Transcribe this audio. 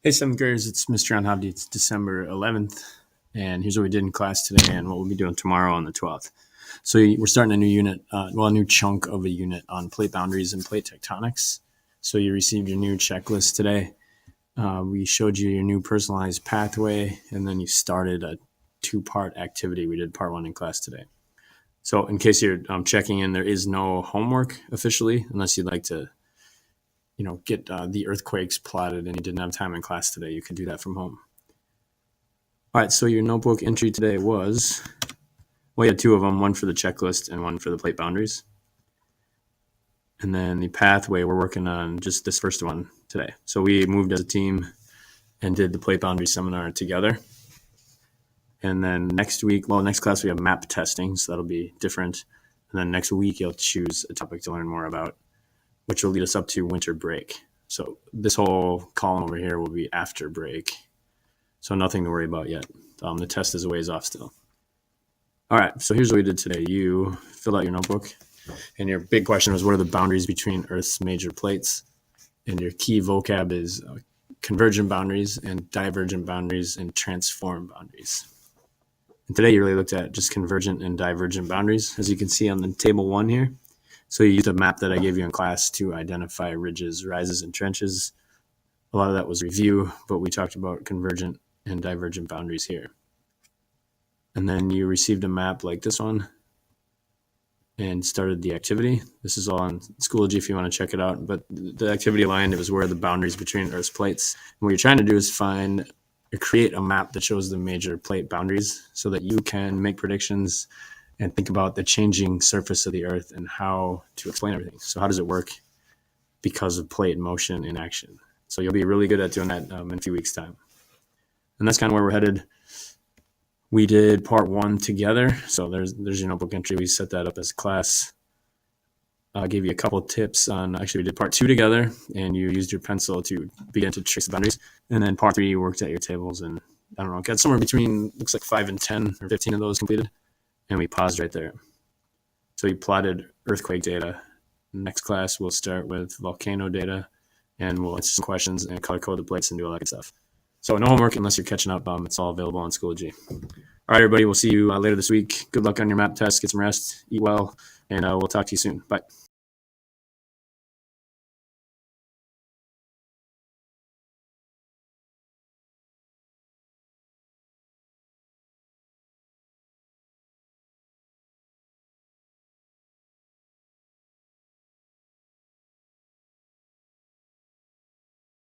Hey, seventh graders, it's Mr. John Hovde. It's December 11th, and here's what we did in class today and what we'll be doing tomorrow on the 12th. So we're starting a new unit, a new chunk of a unit on plate boundaries and plate tectonics. So you received your new checklist today. We showed you your new personalized pathway, and then you started a two-part activity. We did part one in class today. So in case you're checking in, there is no homework officially, unless you'd like to get the earthquakes plotted and you didn't have time in class today, you could do that from home. All right, so your notebook entry today was, well, you had two of them, one for the checklist and one for the plate boundaries. And then the pathway, we're working on just this first one today. So we moved as a team and did the plate boundary seminar together. And then next class we have map testing, so that'll be different. And then next week you'll choose a topic to learn more about, which will lead us up to winter break. So this whole column over here will be after break. So nothing to worry about yet. The test is a ways off still. All right, so here's what we did today. You filled out your notebook, and your big question was, what are the boundaries between Earth's major plates? And your key vocab is convergent boundaries and divergent boundaries and transform boundaries. And today you really looked at just convergent and divergent boundaries, as you can see on the table 1 here. So you used a map that I gave you in class to identify ridges, rises, and trenches. A lot of that was review, but we talked about convergent and divergent boundaries here. And then you received a map like this one and started the activity. This is all on Schoology if you want to check it out. But the activity aligned, it was where the boundaries between Earth's plates. And what you're trying to do is create a map that shows the major plate boundaries so that you can make predictions and think about the changing surface of the Earth and how to explain everything. So how does it work because of plate motion in action? So you'll be really good at doing that in a few weeks' time. And that's kind of where we're headed. We did part 1 together. So there's your notebook entry. We set that up as class. I gave you a couple of tips on, actually we did part 2 together, and you used your pencil to begin to trace the boundaries. And then part 3, you worked at your tables, and I don't know, got somewhere between, looks like 5 and 10 or 15 of those completed. And we paused right there. So we plotted earthquake data. Next class, we'll start with volcano data, and we'll answer some questions and color code the plates and do all that good stuff. So no homework unless you're catching up. It's all available on Schoology. All right, everybody, we'll see you later this week. Good luck on your map test. Get some rest, eat well, and we'll talk to you soon. Bye.